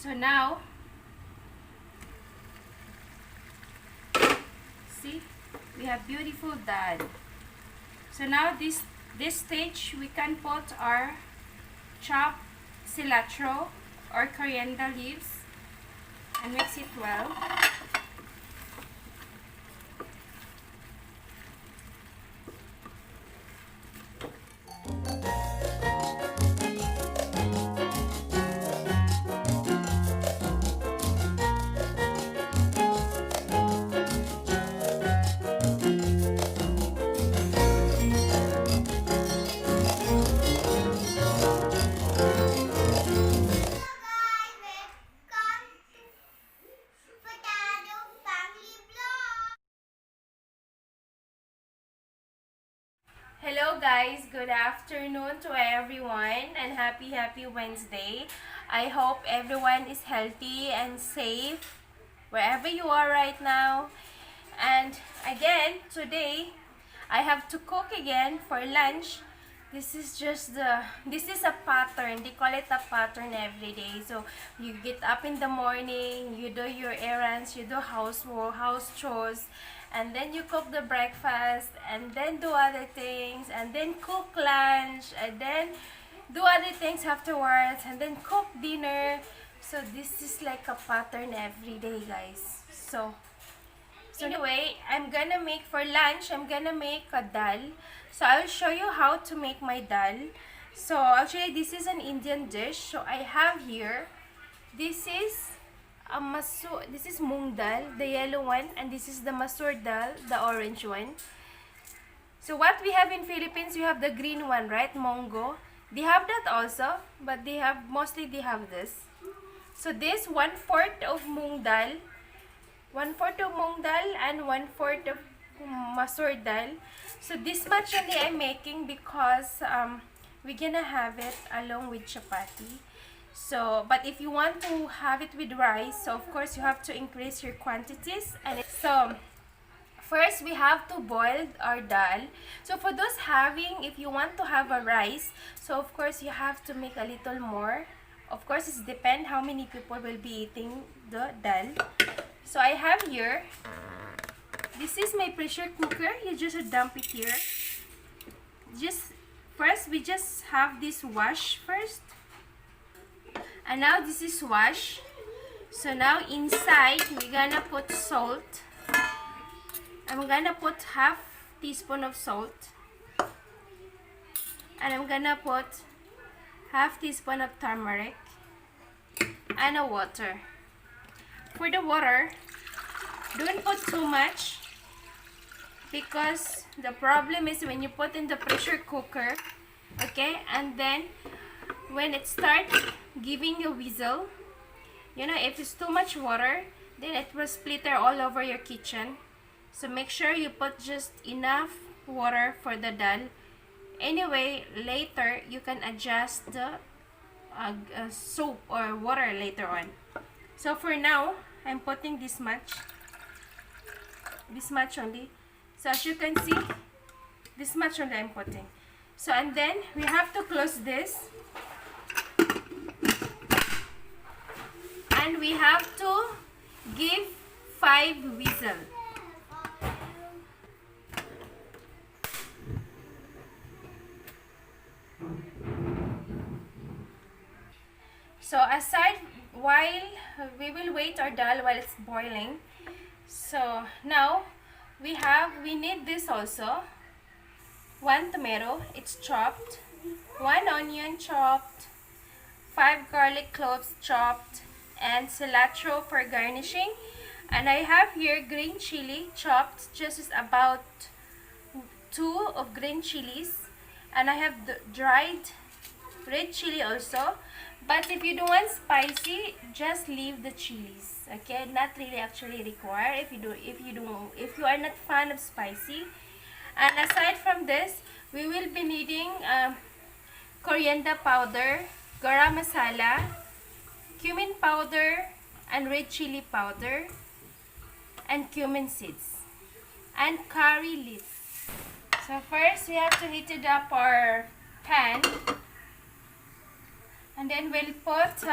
So now, see, we have beautiful dal. So now this stage we can put our chopped cilantro or coriander leaves and mix it well. Hello guys, good afternoon to everyone and happy Wednesday. I hope everyone is healthy and safe wherever you are right now. And again, today I have to cook again for lunch. This is a pattern. They call it a pattern every day. So you get up in the morning, you do your errands, you do housework, house chores, and then you cook the breakfast, and then do other things, and then cook lunch, and then do other things afterwards, and then cook dinner. So this is like a pattern every day, guys. So anyway, I'm gonna make for lunch, I'm gonna make a dal. So I'll show you how to make my dal. So actually this is an Indian dish. So I have here, this is a masoor, this is moong dal, the yellow one, and this is the masoor dal, the orange one. So what we have in Philippines, we have the green one, right? Mongo. They have that also, but they have this. So this 1/4 of moong dal, 1/4 of moong dal and 1/4 of masoor dal. So this much only I'm making because we're gonna have it along with chapati. So, but if you want to have it with rice, so of course you have to increase your quantities. And so first we have to boil our dal. So for those if you want to have a rice, so of course you have to make a little more. Of course it depends how many people will be eating the dal. So I have here, this is my pressure cooker. You just dump it here. We just have this wash first. And now this is wash. So now inside we're gonna put salt. I'm gonna put half teaspoon of salt. And I'm gonna put half teaspoon of turmeric and a water. For the water, don't put too much because the problem is when you put in the pressure cooker, okay, and then when it starts giving a whistle, you know, if it's too much water, then it will splatter all over your kitchen. So make sure you put just enough water for the dal. Anyway, later you can adjust the soap or water later on. So for now, I'm putting this much only. So as you can see, this much only I'm putting. So and then we have to close this, and we have to give 5 whistles. So while we will wait our dal while it's boiling. So now we need this also. 1 tomato, it's chopped. 1 onion chopped. 5 garlic cloves chopped. And cilantro for garnishing. And I have here green chili chopped, just about 2 of green chilies. And I have the dried red chili also. But if you don't want spicy, just leave the chilies. Okay, not really actually required if you are not fan of spicy. And aside from this, we will be needing coriander powder, garmasala, cumin powder, and red chili powder, and cumin seeds, and curry leaves. So first we have to heat it up our pan, and then we'll put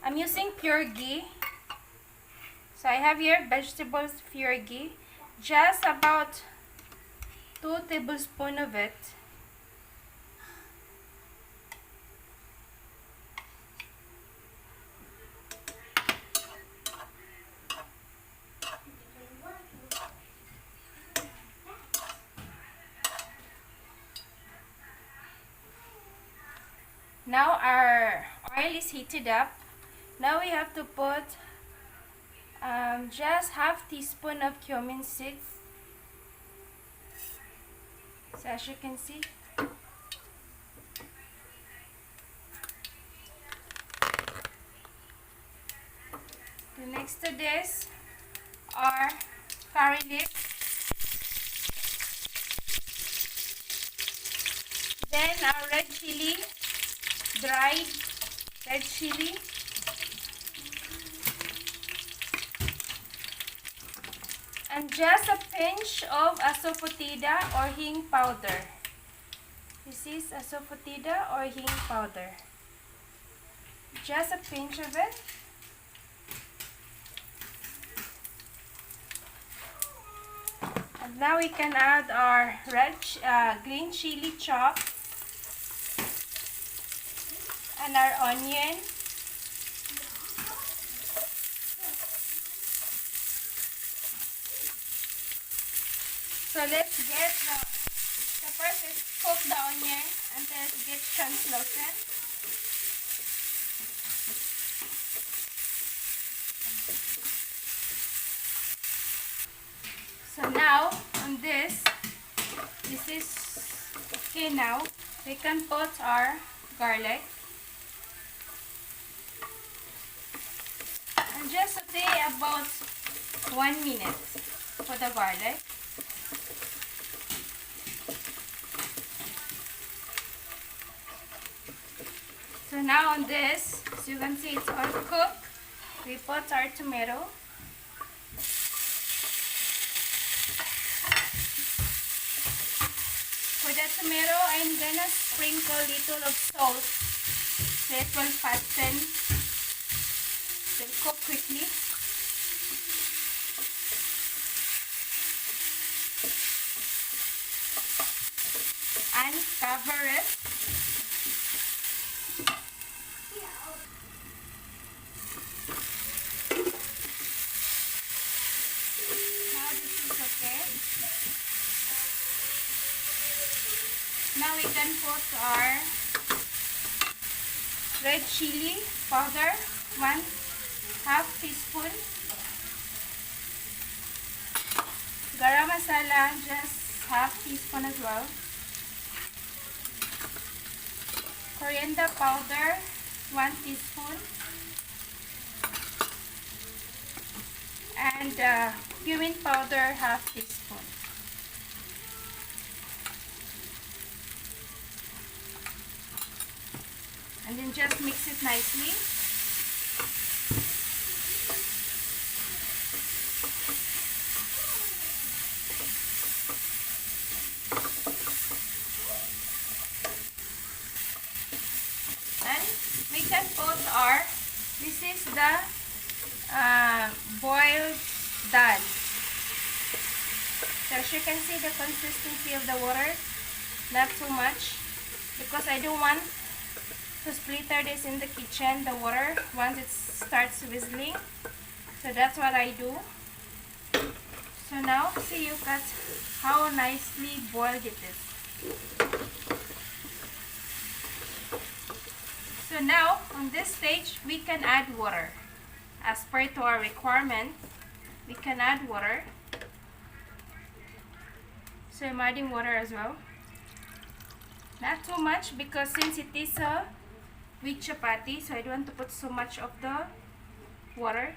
I'm using pure ghee. So I have here vegetables pure ghee. Just about 2 tablespoons of it. Now our oil is heated up. Now we have to put just half teaspoon of cumin seeds. So as you can see, the next to this are curry leaves. Then our red chili, dried red chili. And just a pinch of asafoetida or hing powder. This is asafoetida or hing powder. Just a pinch of it. And now we can add our green chili chopped and our onion. So let's get the first is cook the onion until it gets translucent. So now on this is okay now. We can put our garlic. And just saute about 1 minute for the garlic. So now on this, as you can see it's all cooked. We put our tomato. For the tomato, I'm gonna sprinkle a little of salt so it will fasten. It will cook quickly. And cover it. Now we can put our red chili powder, 1/2 teaspoon. Garmasala, just 1/2 teaspoon as well. Corriander powder, 1 teaspoon. And cumin powder, 1/2 teaspoon. And then just mix it nicely. And we can put our, this is the boiled dal. So as you can see the consistency of the water, not too much, because I don't want to splatter this in the kitchen, the water, once it starts whistling. So that's what I do. So now, see you got how nicely boiled it is. So now, on this stage, we can add water. As per to our requirement, we can add water. So I'm adding water as well. Not too much, because since it is a with chapati, so I don't want to put so much of the water.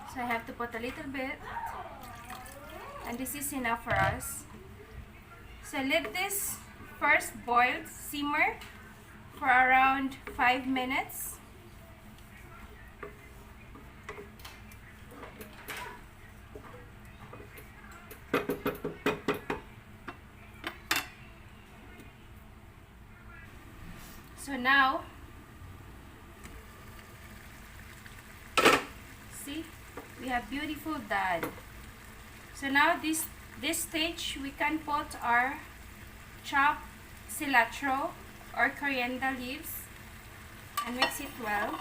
So I have to put a little bit, and this is enough for us. So let this first boil, simmer for around 5 minutes. So now, see, we have beautiful dal. So now this stage we can put our chopped cilantro or coriander leaves and mix it well.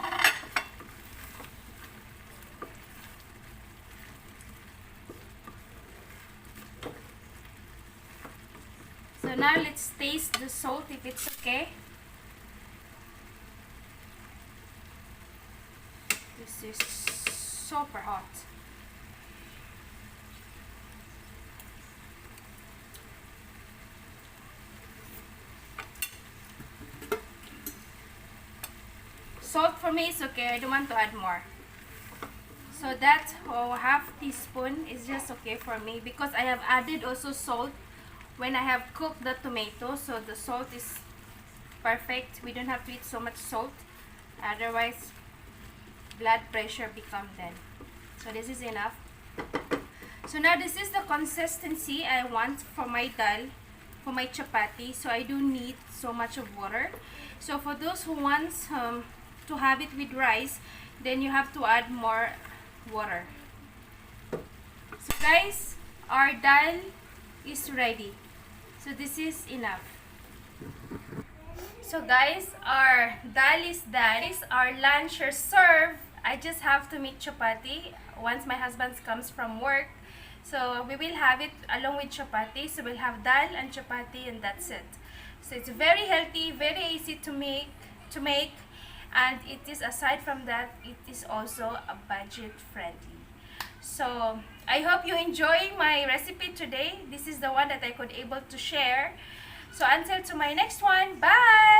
So now let's taste the salt if it's okay. This is super hot. Salt for me is okay, I don't want to add more. So that half teaspoon is just okay for me because I have added also salt when I have cooked the tomato, so the salt is perfect. We don't have to eat so much salt, otherwise blood pressure become then. So this is enough. So now this is the consistency I want for my dal, for my chapati. So I don't need so much of water. So for those who want to have it with rice, then you have to add more water. So guys, our dal is ready. So this is enough. So guys, our dal is done. This is our lunch or serve. I just have to make chapati once my husband comes from work. So we will have it along with chapati. So we'll have dal and chapati and that's it. So it's very healthy, very easy to make, and it is, aside from that, it is also a budget friendly. So I hope you enjoy my recipe today. This is the one that I could able to share. So until to my next one, bye!